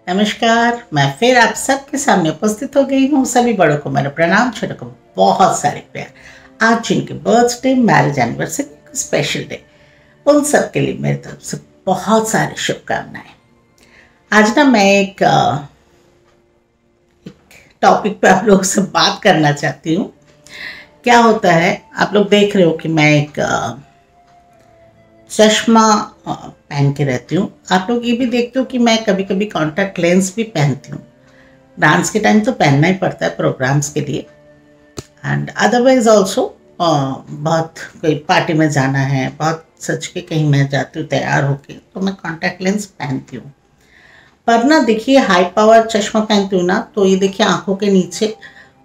नमस्कार। मैं फिर आप सबके सामने उपस्थित हो गई हूँ। सभी बड़ों को मेरा प्रणाम, छोटों को बहुत सारे प्यार। आज जिनके birthday, marriage anniversary, special day, उन सब के लिए मेरी तरफ से बहुत सारी शुभकामनाएं। आज ना मैं एक टॉपिक पे आप लोगों से बात करना चाहती हूँ। क्या होता है, आप लोग देख रहे हो कि मैं एक चश्मा पहन के रहती हूँ। आप लोग ये भी देखते हो कि मैं कभी कभी कॉन्टैक्ट लेंस भी पहनती हूँ। डांस के टाइम तो पहनना ही पड़ता है प्रोग्राम्स के लिए, एंड अदरवाइज ऑल्सो बहुत कोई पार्टी में जाना है, बहुत सच के कहीं मैं जाती हूँ तैयार होके, तो मैं कॉन्टैक्ट लेंस पहनती हूँ। पर ना देखिए, हाई पावर चश्मा पहनती हूँ ना, तो ये देखिए आंखों के नीचे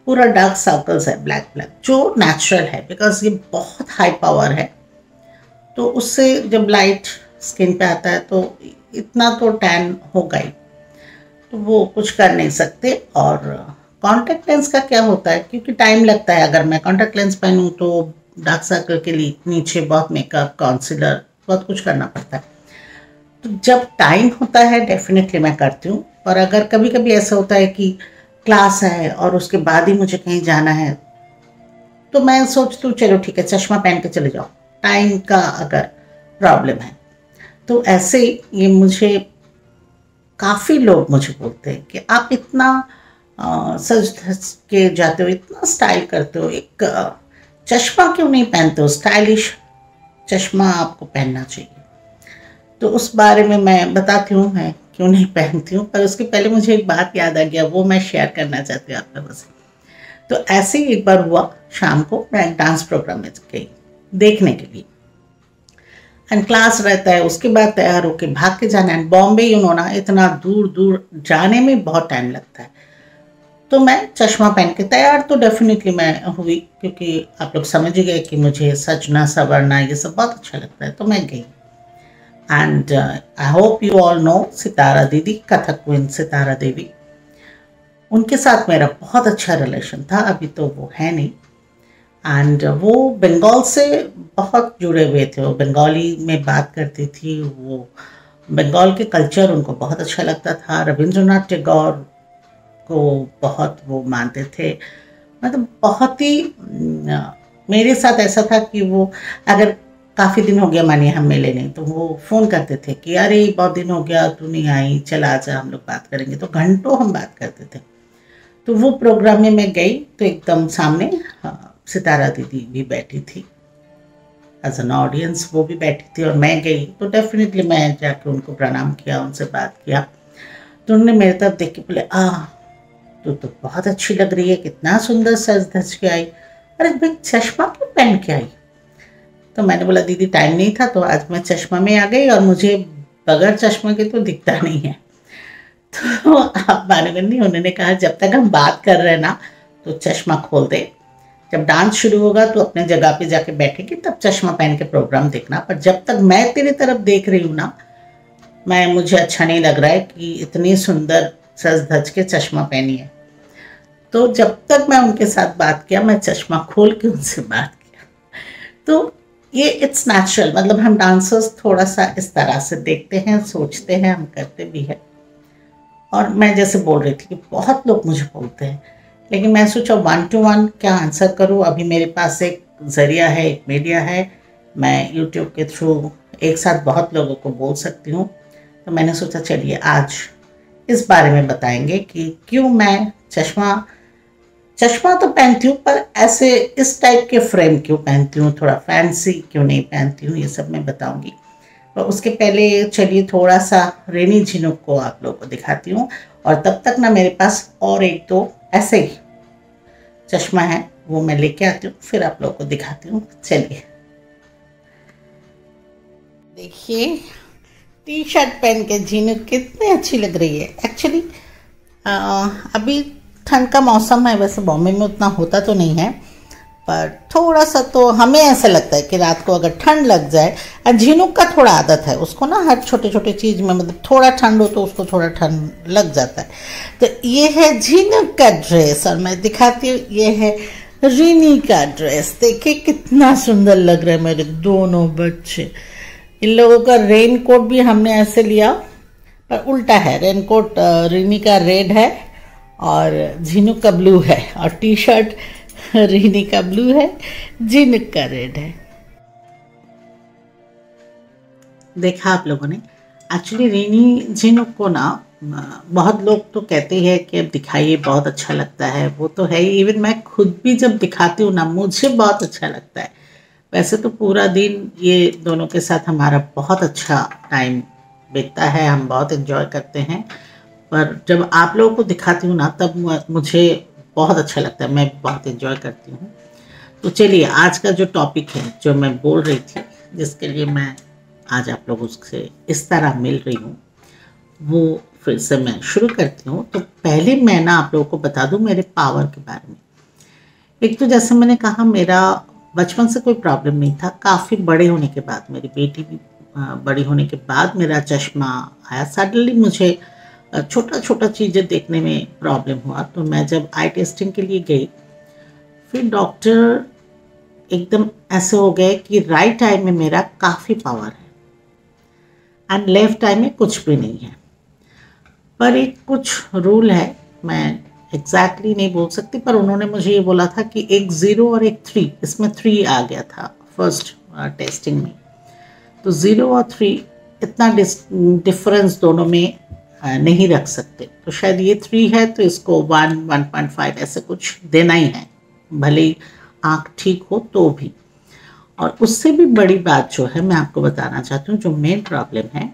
पूरा डार्क सर्कल्स है, ब्लैक ब्लैक, जो नेचुरल है बिकॉज ये बहुत हाई पावर है। तो उससे जब लाइट स्किन पे आता है तो इतना तो टैन होगा ही, तो वो कुछ कर नहीं सकते। और कॉन्टैक्ट लेंस का क्या होता है, क्योंकि टाइम लगता है। अगर मैं कॉन्टैक्ट लेंस पहनूँ तो डार्क सर्कल के लिए नीचे बहुत मेकअप, कॉन्सीलर, बहुत कुछ करना पड़ता है। तो जब टाइम होता है डेफिनेटली मैं करती हूँ। और अगर कभी कभी ऐसा होता है कि क्लास है और उसके बाद ही मुझे कहीं जाना है, तो मैं सोचती हूँ चलो ठीक है, चश्मा पहन के चले जाओ, टाइम का अगर प्रॉब्लम है। तो ऐसे ये मुझे काफ़ी लोग मुझे बोलते हैं कि आप इतना सज धज के जाते हो, इतना स्टाइल करते हो, एक चश्मा क्यों नहीं पहनते हो, स्टाइलिश चश्मा आपको पहनना चाहिए। तो उस बारे में मैं बताती हूँ मैं क्यों नहीं पहनती हूँ। पर उसके पहले मुझे एक बात याद आ गया, वो मैं शेयर करना चाहती हूँ आप लोगों से। तो ऐसे ही एक बार हुआ, शाम को मैं एक डांस प्रोग्राम में गई देखने के लिए, एंड क्लास रहता है, उसके बाद तैयार होके भाग के जाना है। बॉम्बे ना इतना दूर दूर जाने में बहुत टाइम लगता है। तो मैं चश्मा पहन के तैयार तो डेफिनेटली मैं हुई, क्योंकि आप लोग समझ गए कि मुझे सजना संवरना ये सब बहुत अच्छा लगता है। तो मैं गई, and I hope you all know Sitara दीदी, कथक क्वीन सितारा देवी। उनके साथ मेरा बहुत अच्छा रिलेशन था, अभी तो वो है नहीं। एंड वो बंगाल से बहुत जुड़े हुए थे, वो बंगाली में बात करती थी, वो बंगाल के कल्चर उनको बहुत अच्छा लगता था। रविंद्रनाथ टैगोर को बहुत वो मानते थे। मतलब बहुत ही मेरे साथ ऐसा था कि वो अगर काफ़ी दिन हो गया मानिए हम मिले नहीं, तो वो फ़ोन करते थे कि अरे बहुत दिन हो गया तू नहीं आई, चल आजा हम लोग बात करेंगे। तो घंटों हम बात करते थे। तो वो प्रोग्राम में मैं गई तो एकदम सामने सितारा दीदी भी बैठी थी, एज एन ऑडियंस वो भी बैठी थी, और मैं गई तो डेफिनेटली मैं जाके उनको प्रणाम किया, उनसे बात किया। तो उन्होंने मेरे तरफ देख के बोले, तू तो बहुत अच्छी लग रही है, कितना सुंदर सज धज के आई। अरे भाई चश्मा क्यों पहन के आई? तो मैंने बोला दीदी टाइम नहीं था, तो आज मैं चश्मा में आ गई, और मुझे बगैर चश्मा के तो दिखता नहीं है। तो आप मानोगे नहीं, उन्होंने कहा जब तक हम बात कर रहे हैं ना तो चश्मा खोल दे, जब डांस शुरू होगा तो अपने जगह पे जाके बैठेगी, तब चश्मा पहन के प्रोग्राम देखना। पर जब तक मैं तेरी तरफ देख रही हूँ ना, मुझे अच्छा नहीं लग रहा है कि इतनी सुंदर सज धज के चश्मा पहनी है। तो जब तक मैं उनके साथ बात किया, मैं चश्मा खोल के उनसे बात किया। तो ये इट्स नेचुरल, मतलब हम डांसर्स थोड़ा सा इस तरह से देखते हैं, सोचते हैं, हम करते भी हैं। और मैं जैसे बोल रही थी कि बहुत लोग मुझे बोलते हैं, लेकिन मैं सोचा 1 to 1 क्या आंसर करूं। अभी मेरे पास एक ज़रिया है, एक मीडिया है, मैं यूट्यूब के थ्रू एक साथ बहुत लोगों को बोल सकती हूँ। तो मैंने सोचा चलिए आज इस बारे में बताएंगे कि क्यों मैं चश्मा तो पहनती हूँ, पर ऐसे इस टाइप के फ्रेम क्यों पहनती हूँ, थोड़ा फैंसी क्यों नहीं पहनती हूँ, ये सब मैं बताऊँगी। पर उसके पहले चलिए थोड़ा सा रेनी झिनुक को आप लोगों को दिखाती हूँ। और तब तक ना मेरे पास और एक दो ऐसे ही चश्मा है, वो मैं लेके आती हूँ, फिर आप लोगों को दिखाती हूँ। चलिए देखिए, टी शर्ट पहन के झिनुक कितनी अच्छी लग रही है। एक्चुअली अभी ठंड का मौसम है, वैसे बॉम्बे में उतना होता तो नहीं है, पर थोड़ा सा तो हमें ऐसा लगता है कि रात को अगर ठंड लग जाए। और झिनुक का थोड़ा आदत है उसको ना, हर छोटे छोटे चीज़ में मतलब थोड़ा ठंड हो तो उसको थोड़ा ठंड लग जाता है। तो ये है झिनुक का ड्रेस, और मैं दिखाती हूँ, ये है रीनी का ड्रेस। देखिए कितना सुंदर लग रहा है मेरे दोनों बच्चे। इन लोगों का रेन कोट भी हमने ऐसे लिया, पर उल्टा है। रेनकोट रीनी का रेड है और झिनुक का ब्लू है, और टी शर्ट रीनी का ब्लू है, झिनुक का रेड है। देखा आप लोगों ने। एक्चुअली रीनी झिनुक को ना बहुत लोग तो कहते हैं कि अब दिखाइए, बहुत अच्छा लगता है, वो तो है ही। इवन मैं खुद भी जब दिखाती हूँ ना, मुझे बहुत अच्छा लगता है। वैसे तो पूरा दिन ये दोनों के साथ हमारा बहुत अच्छा टाइम बीतता है, हम बहुत एंजॉय करते हैं। पर जब आप लोगों को दिखाती हूँ ना, तब मुझे बहुत अच्छा लगता है, मैं बहुत एंजॉय करती हूँ। तो चलिए, आज का जो टॉपिक है, जो मैं बोल रही थी, जिसके लिए मैं आज आप लोगों से इस तरह मिल रही हूँ, वो फिर से मैं शुरू करती हूँ। तो पहले मैं ना आप लोगों को बता दूँ मेरे पावर के बारे में। एक तो जैसे मैंने कहा, मेरा बचपन से कोई प्रॉब्लम नहीं था। काफ़ी बड़े होने के बाद, मेरी बेटी भी बड़ी होने के बाद मेरा चश्मा आया। सडनली मुझे छोटा छोटा चीज़ें देखने में प्रॉब्लम हुआ। तो मैं जब आई टेस्टिंग के लिए गई, फिर डॉक्टर एकदम ऐसे हो गए कि राइट आई में मेरा काफ़ी पावर है एंड लेफ्ट आई में कुछ भी नहीं है। पर एक कुछ रूल है, मैं एग्जैक्टली नहीं बोल सकती, पर उन्होंने मुझे ये बोला था कि एक 0 और एक 3, इसमें 3 आ गया था फर्स्ट टेस्टिंग में। तो 0 और 3 इतना डिफरेंस दोनों में नहीं रख सकते। तो शायद ये 3 है तो इसको 1, 1.5 ऐसे कुछ देना ही है, भले ही आँख ठीक हो तो भी। और उससे भी बड़ी बात जो है मैं आपको बताना चाहती हूँ, जो मेन प्रॉब्लम है,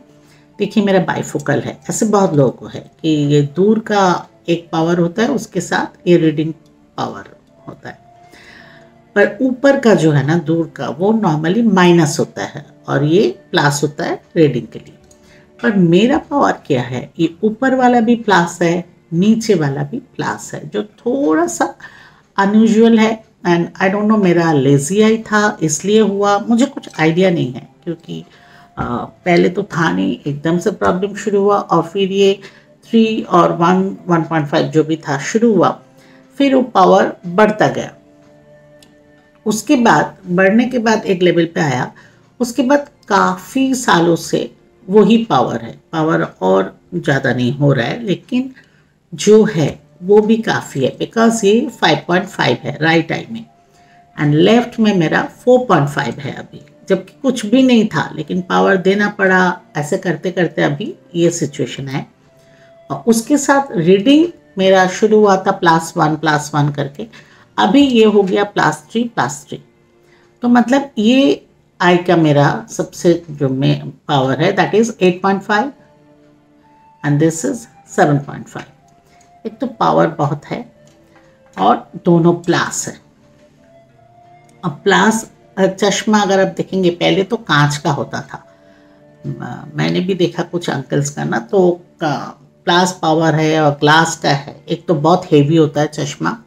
देखिए मेरा बाइफोकल है। ऐसे बहुत लोगों को है कि ये दूर का एक पावर होता है, उसके साथ ये रीडिंग पावर होता है। पर ऊपर का जो है ना, दूर का, वो नॉर्मली माइनस होता है और ये प्लस होता है रीडिंग के लिए। पर मेरा पावर क्या है, ये ऊपर वाला भी प्लस है, नीचे वाला भी प्लस है, जो थोड़ा सा अनयूजुअल है। एंड आई डोंट नो, मेरा लेजी आई था इसलिए हुआ, मुझे कुछ आइडिया नहीं है, क्योंकि पहले तो था नहीं, एकदम से प्रॉब्लम शुरू हुआ और फिर ये 3 और 1, 1.5 जो भी था शुरू हुआ, फिर वो पावर बढ़ता गया। उसके बाद बढ़ने के बाद एक लेवल पे आया, उसके बाद काफ़ी सालों से वही पावर है। पावर और ज़्यादा नहीं हो रहा है, लेकिन जो है वो भी काफ़ी है, बिकॉज ये 5.5 है राइट आई में एंड लेफ्ट में मेरा 4.5 है अभी, जबकि कुछ भी नहीं था, लेकिन पावर देना पड़ा। ऐसे करते करते अभी ये सिचुएशन है। और उसके साथ रीडिंग मेरा शुरू हुआ था +1 करके, अभी ये हो गया +3। तो मतलब ये आई का मेरा सबसे जो में पावर है, that is 8.5 and this is 7.5। एक तो पावर बहुत है और दोनों प्लस है। अब प्लस चश्मा अगर आप देखेंगे, पहले तो कांच का होता था, मैंने भी देखा कुछ अंकल्स का ना, तो प्लस पावर है और ग्लास का है। एक तो बहुत हेवी होता है चश्मा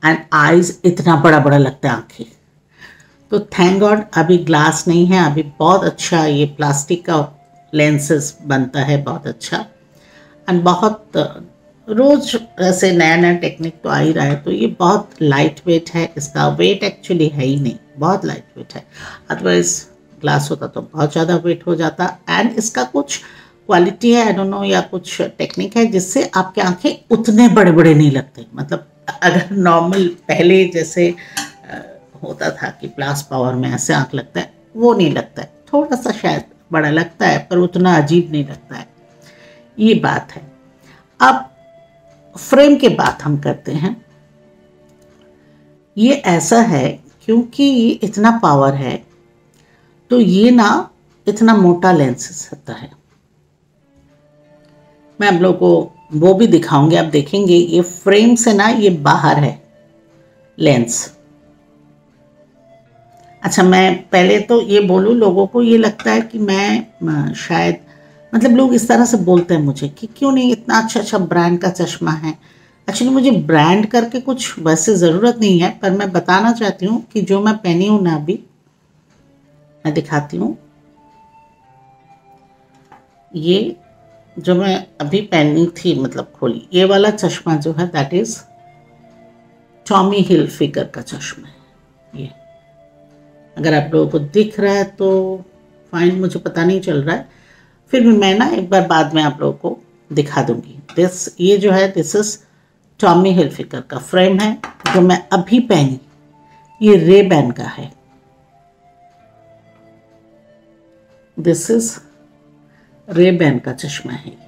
एंड आईज इतना बड़ा बड़ा लगता है आंखें। तो थैंक गॉड अभी ग्लास नहीं है, अभी बहुत अच्छा ये प्लास्टिक का लेंसेज बनता है, बहुत अच्छा। एंड बहुत रोज ऐसे नया नया टेक्निक तो आ ही रहा है। तो ये बहुत लाइट वेट है, इसका वेट एक्चुअली है ही नहीं, बहुत लाइट वेट है। अदरवाइज ग्लास होता तो बहुत ज़्यादा वेट हो जाता। एंड इसका कुछ क्वालिटी है, आई डोंट नो, या कुछ टेक्निक है जिससे आपके आंखें उतने बड़े बड़े नहीं लगते। मतलब अगर नॉर्मल पहले जैसे होता था कि प्लस पावर में ऐसे आंख लगता है, वो नहीं लगता है, थोड़ा सा शायद बड़ा लगता है पर उतना अजीब नहीं लगता है। ये बात है। अब फ्रेम की बात हम करते हैं। ये ऐसा है क्योंकि ये इतना पावर है, तो ये ना इतना मोटा लेंस होता है। मैं आप लोगों को वो भी दिखाऊंगी, आप देखेंगे ये फ्रेम से ना ये बाहर है लेंस। अच्छा, मैं पहले तो ये बोलूँ, लोगों को ये लगता है कि मैं शायद, मतलब लोग इस तरह से बोलते हैं मुझे कि क्यों नहीं, इतना अच्छा अच्छा ब्रांड का चश्मा है। एक्चुअली मुझे ब्रांड करके कुछ वैसे ज़रूरत नहीं है, पर मैं बताना चाहती हूँ कि जो मैं पहनी हूँ ना, अभी मैं दिखाती हूँ। ये जो मैं अभी पहनी थी, मतलब खोली, ये वाला चश्मा जो है दैट इज़ टॉमी हिलफिगर का चश्मा है। ये अगर आप लोगों को दिख रहा है तो फाइन, मुझे पता नहीं चल रहा है, फिर भी मैं ना एक बार बाद में आप लोगों को दिखा दूंगी। ये जो है दिस इज टॉमी हिलफिगर का फ्रेम है जो मैं अभी पहनी, ये रे-बैन का है। दिस इज रे-बैन का चश्मा है ये।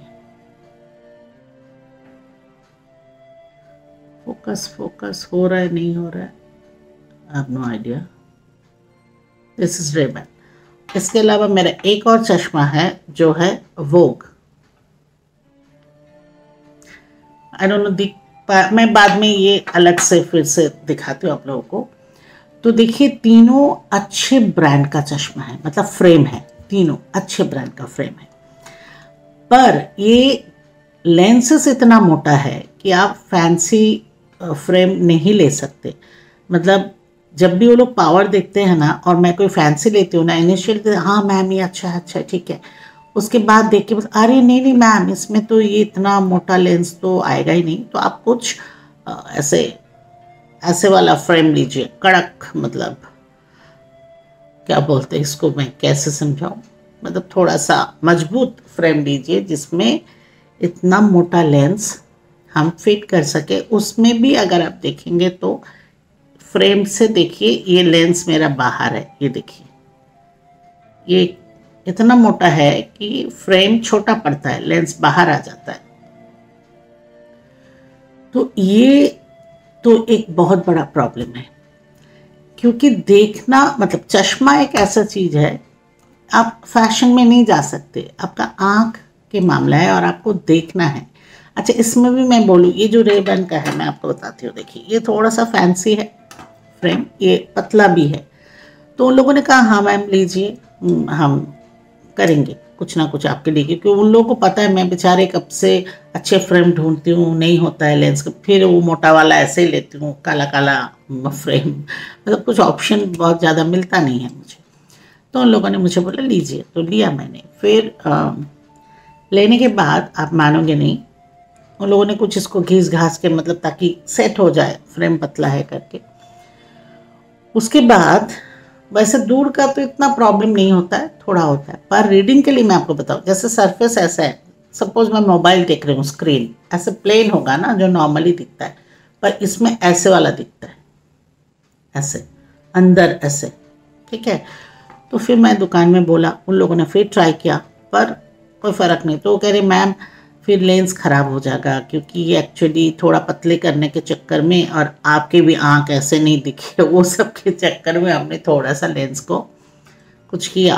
फोकस हो रहा है नहीं हो रहा है, I have no idea. This is Ray-Ban. इसके अलावा मेरा एक और चश्मा है जो है वोग। आई डोंट नो, मैं बाद में ये अलग से फिर से दिखाती हूँ आप लोगों को। तो देखिए तीनों अच्छे ब्रांड का चश्मा है, मतलब फ्रेम है, तीनों अच्छे ब्रांड का फ्रेम है, पर ये लेंसेस इतना मोटा है कि आप फैंसी फ्रेम नहीं ले सकते। मतलब जब भी वो लोग पावर देखते हैं ना, और मैं कोई फैंसी लेती हूँ ना, इनिशियल हाँ मैम ये अच्छा है ठीक है, उसके बाद देख के बस अरे नहीं मैम इसमें तो ये इतना मोटा लेंस तो आएगा ही नहीं, तो आप कुछ ऐसे वाला फ्रेम लीजिए, कड़क, मतलब क्या बोलते हैं इसको, मैं कैसे समझाऊं, मतलब थोड़ा सा मजबूत फ्रेम लीजिए जिसमें इतना मोटा लेंस हम फिट कर सके। उसमें भी अगर आप देखेंगे तो फ्रेम से देखिए ये लेंस मेरा बाहर है, ये देखिए ये इतना मोटा है कि फ्रेम छोटा पड़ता है, लेंस बाहर आ जाता है। तो ये तो एक बहुत बड़ा प्रॉब्लम है, क्योंकि देखना, मतलब चश्मा एक ऐसा चीज है, आप फैशन में नहीं जा सकते, आपका आंख के मामला है और आपको देखना है। अच्छा इसमें भी मैं बोलूँ, ये जो रे-बैन का है मैं आपको बताती हूँ, देखिए ये थोड़ा सा फैंसी है फ्रेम, ये पतला भी है, तो उन लोगों ने कहा हाँ मैम लीजिए, हम करेंगे कुछ ना कुछ आपके लिए, क्योंकि उन लोगों को पता है मैं बेचारे कब से अच्छे फ्रेम ढूंढती हूँ, नहीं होता है लेंस का, फिर वो मोटा वाला ऐसे ही लेती हूँ, काला काला फ्रेम, मतलब कुछ ऑप्शन बहुत ज़्यादा मिलता नहीं है मुझे। तो उन लोगों ने मुझे बोला लीजिए, तो लिया मैंने। फिर लेने के बाद आप मानोगे नहीं, उन लोगों ने कुछ इसको घिस घास के, मतलब ताकि सेट हो जाए, फ्रेम पतला है करके। उसके बाद वैसे दूर का तो इतना प्रॉब्लम नहीं होता है, थोड़ा होता है, पर रीडिंग के लिए मैं आपको बताऊं, जैसे सरफेस ऐसा है, सपोज मैं मोबाइल देख रही हूँ, स्क्रीन ऐसे प्लेन होगा ना जो नॉर्मली दिखता है, पर इसमें ऐसे वाला दिखता है, ऐसे अंदर ऐसे, ठीक है। तो फिर मैं दुकान में बोला, उन लोगों ने फिर ट्राई किया, पर कोई फ़र्क नहीं। तो वो कह रहे मैम फिर लेंस ख़राब हो जाएगा, क्योंकि ये एक्चुअली थोड़ा पतले करने के चक्कर में, और आपके भी आंख ऐसे नहीं दिखे, वो सब के चक्कर में हमने थोड़ा सा लेंस को कुछ किया,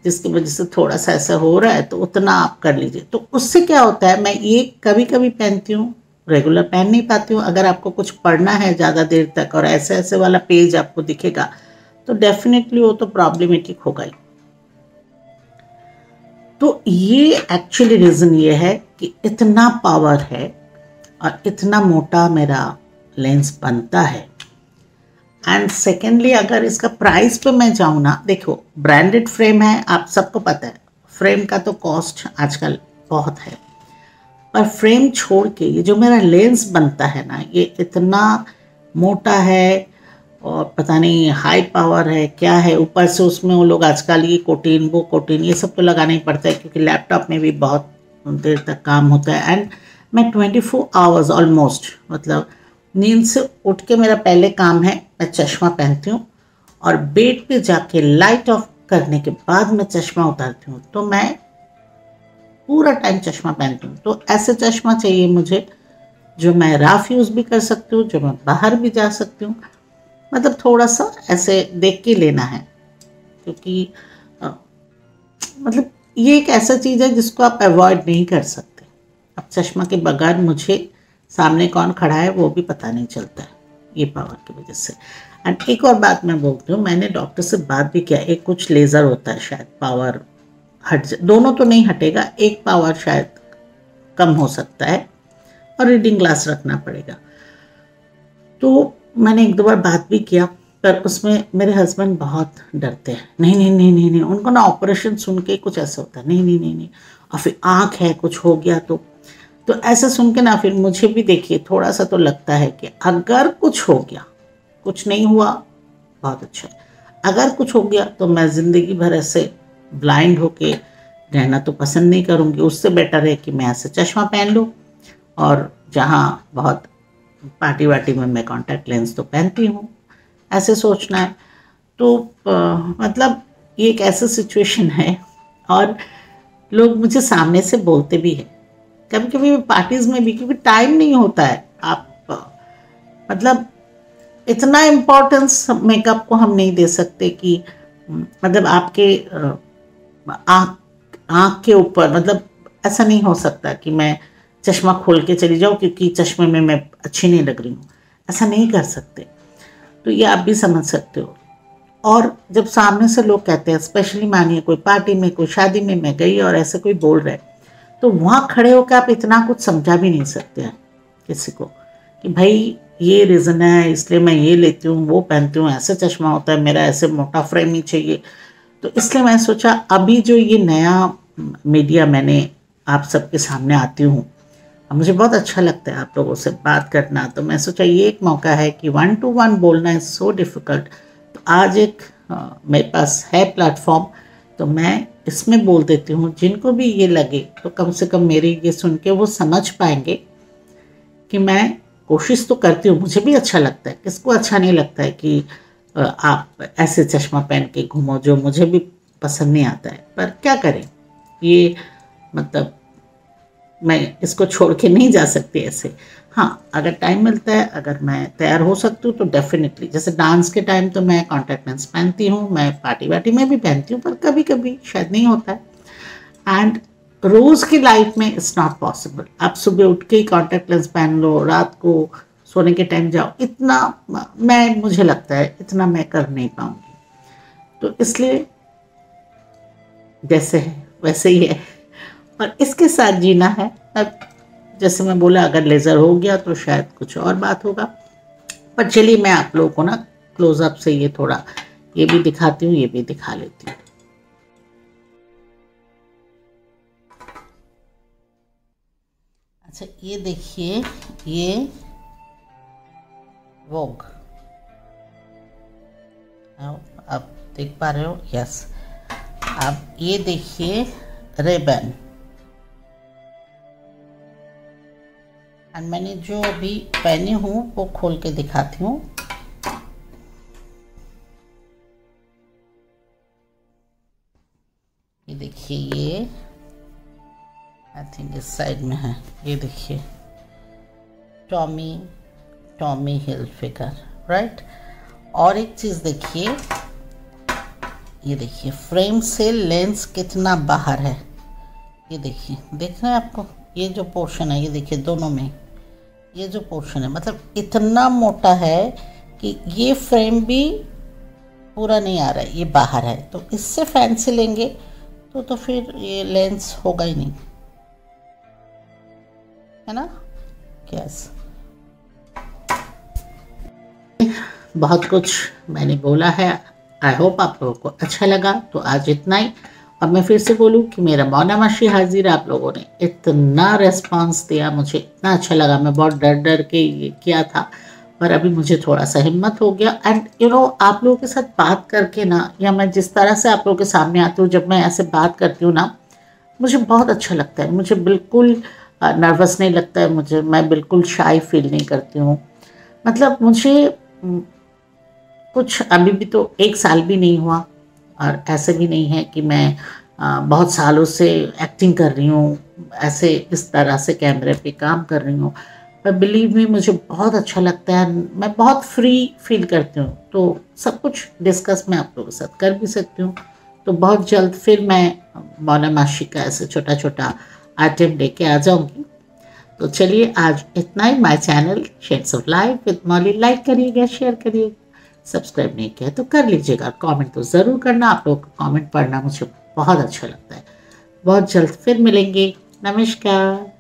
जिसकी वजह से थोड़ा सा ऐसा हो रहा है, तो उतना आप कर लीजिए। तो उससे क्या होता है, मैं ये कभी कभी पहनती हूँ, रेगुलर पहन नहीं पाती हूँ। अगर आपको कुछ पढ़ना है ज़्यादा देर तक और ऐसे ऐसे वाला पेज आपको दिखेगा, तो डेफिनेटली वो तो प्रॉब्लमेटिक होगा ही। तो ये एक्चुअली रीज़न ये है कि इतना पावर है और इतना मोटा मेरा लेंस बनता है। एंड सेकेंडली अगर इसका प्राइस पे मैं जाऊँ ना, देखो ब्रांडेड फ्रेम है, आप सबको पता है फ्रेम का तो कॉस्ट आजकल बहुत है, पर फ्रेम छोड़ के ये जो मेरा लेंस बनता है ना, ये इतना मोटा है और पता नहीं हाई पावर है क्या है, ऊपर से उसमें वो लोग आजकल ये कोटिन वो कोटिन ये सब तो लगाना ही पड़ता है, क्योंकि लैपटॉप में भी बहुत देर तक काम होता है। एंड मैं 24 आवर्स ऑलमोस्ट, मतलब नींद से उठ के मेरा पहले काम है मैं चश्मा पहनती हूँ, और बेड पे जाके लाइट ऑफ करने के बाद मैं चश्मा उतारती हूँ, तो मैं पूरा टाइम चश्मा पहनती हूँ। तो ऐसे चश्मा चाहिए मुझे जो मैं रफ यूज़ भी कर सकती हूँ, जो मैं बाहर भी जा सकती हूँ, मतलब थोड़ा सा ऐसे देख के लेना है, क्योंकि मतलब ये एक ऐसा चीज़ है जिसको आप अवॉइड नहीं कर सकते। अब चश्मा के बगैर मुझे सामने कौन खड़ा है वो भी पता नहीं चलता है, ये पावर की वजह से। एंड एक और बात मैं बोलती हूँ, मैंने डॉक्टर से बात भी किया, एक कुछ लेज़र होता है शायद पावर दोनों तो नहीं हटेगा, एक पावर शायद कम हो सकता है, और रीडिंग ग्लास रखना पड़ेगा। तो मैंने एक दो बार बात भी किया, पर उसमें मेरे हस्बैंड बहुत डरते हैं, नहीं नहीं नहीं नहीं नहीं, उनको ना ऑपरेशन सुन के कुछ ऐसा होता है, नहीं नहीं नहीं नहीं, और फिर आँख है कुछ हो गया तो ऐसा सुन के ना फिर मुझे भी देखिए थोड़ा सा तो लगता है कि अगर कुछ हो गया, कुछ नहीं हुआ बहुत अच्छा है, अगर कुछ हो गया तो मैं ज़िंदगी भर ऐसे ब्लाइंड होके रहना तो पसंद नहीं करूँगी। उससे बेटर है कि मैं ऐसे चश्मा पहन लूँ, और जहाँ बहुत पार्टी वार्टी में मैं कॉन्टैक्ट लेंस तो पहनती हूँ, ऐसे सोचना है। तो मतलब ये एक ऐसा सिचुएशन है, और लोग मुझे सामने से बोलते भी हैं कभी कभी पार्टीज में भी, क्योंकि टाइम नहीं होता है। आप मतलब इतना इम्पोर्टेंस मेकअप को हम नहीं दे सकते कि मतलब आपके आँख आँख के ऊपर, मतलब ऐसा नहीं हो सकता कि मैं चश्मा खोल के चली जाऊँ क्योंकि चश्मे में मैं अच्छी नहीं लग रही हूँ, ऐसा नहीं कर सकते। तो ये आप भी समझ सकते हो। और जब सामने से लोग कहते हैं, स्पेशली मानिए कोई पार्टी में, कोई शादी में मैं गई और ऐसे कोई बोल रहे, तो वहाँ खड़े होकर आप इतना कुछ समझा भी नहीं सकते हैं किसी को कि भाई ये रीज़न है इसलिए मैं ये लेती हूँ, वो पहनती हूँ, ऐसे चश्मा होता है मेरा, ऐसे मोटा फ्रेम ही चाहिए। तो इसलिए मैं सोचा अभी जो ये नया मीडिया मैंने आप सबके सामने आती हूँ, मुझे बहुत अच्छा लगता है आप लोगों से बात करना, तो मैं सोचा ये एक मौका है कि 1 to 1 बोलना इज़ सो डिफ़िकल्ट। तो आज एक मेरे पास है प्लेटफॉर्म, तो मैं इसमें बोल देती हूँ। जिनको भी ये लगे तो कम से कम मेरी ये सुन के वो समझ पाएंगे कि मैं कोशिश तो करती हूँ, मुझे भी अच्छा लगता है। किसको अच्छा नहीं लगता है कि आप ऐसे चश्मा पहन के घूमो, जो मुझे भी पसंद नहीं आता है, पर क्या करें, ये मतलब मैं इसको छोड़ के नहीं जा सकती ऐसे। हाँ, अगर टाइम मिलता है, अगर मैं तैयार हो सकती हूँ तो डेफिनेटली, जैसे डांस के टाइम तो मैं कॉन्टैक्ट लेंस पहनती हूँ, मैं पार्टी वार्टी में भी पहनती हूँ, पर कभी कभी शायद नहीं होता है। एंड रोज़ की लाइफ में इट्स नॉट पॉसिबल। आप सुबह उठ के ही कॉन्टैक्ट लेंस पहन लो, रात को सोने के टाइम जाओ, इतना मुझे लगता है इतना मैं कर नहीं पाऊँगी। तो इसलिए जैसे है वैसे ही है, और इसके साथ जीना है। अब जैसे मैं बोला, अगर लेज़र हो गया तो शायद कुछ और बात होगा, पर चलिए मैं आप लोगों को ना क्लोजअप से ये थोड़ा ये भी दिखाती हूँ, ये भी दिखा लेती हूँ। अच्छा, ये देखिए, ये वोग, आप देख पा रहे हो? यस। अब ये देखिए रेबन, एंड मैंने जो अभी पहनी हूँ वो खोल के दिखाती हूँ। ये देखिए, ये आई थिंक इस साइड में है। ये देखिए टॉमी हिलफिगर, राइट। और एक चीज़ देखिए, ये देखिए फ्रेम से लेंस कितना बाहर है। ये देखिए, देख रहे हैं आपको? ये जो पोर्शन है, ये देखिए दोनों में ये जो पोर्शन है, मतलब इतना मोटा है कि ये फ्रेम भी पूरा नहीं आ रहा है, ये बाहर है। तो इससे फैंसी लेंगे तो फिर ये लेंस होगा ही नहीं, है ना? यस। बहुत कुछ मैंने बोला है, आई होप आप लोगों को अच्छा लगा। तो आज इतना ही। और मैं फिर से बोलूँ कि मेरा मौनामाशी हाजिर, आप लोगों ने इतना रेस्पॉन्स दिया, मुझे इतना अच्छा लगा। मैं बहुत डर डर के ये किया था, पर अभी मुझे थोड़ा सा हिम्मत हो गया। एंड यू नो, आप लोगों के साथ बात करके ना, या मैं जिस तरह से आप लोगों के सामने आती हूँ, जब मैं ऐसे बात करती हूँ ना, मुझे बहुत अच्छा लगता है। मुझे बिल्कुल नर्वस नहीं लगता है, मैं बिल्कुल शाई फील नहीं करती हूँ। मतलब मुझे कुछ अभी भी तो 1 साल भी नहीं हुआ, और ऐसे भी नहीं है कि मैं बहुत सालों से एक्टिंग कर रही हूँ, ऐसे इस तरह से कैमरे पे काम कर रही हूँ। पर बिलीव मी, मुझे बहुत अच्छा लगता है, मैं बहुत फ्री फील करती हूँ। तो सब कुछ डिस्कस मैं आप लोगों के साथ कर भी सकती हूँ। तो बहुत जल्द फिर मैं मौनामाशी का ऐसे छोटा छोटा आइटम लेके आ जाऊँगी। तो चलिए आज इतना ही। My channel shades of life with Molly like करिएगा, शेयर करिएगा, सब्सक्राइब नहीं किया तो कर लीजिएगा। कमेंट तो ज़रूर करना, आप लोग का कमेंट पढ़ना मुझे बहुत अच्छा लगता है। बहुत जल्द फिर मिलेंगे। नमस्कार।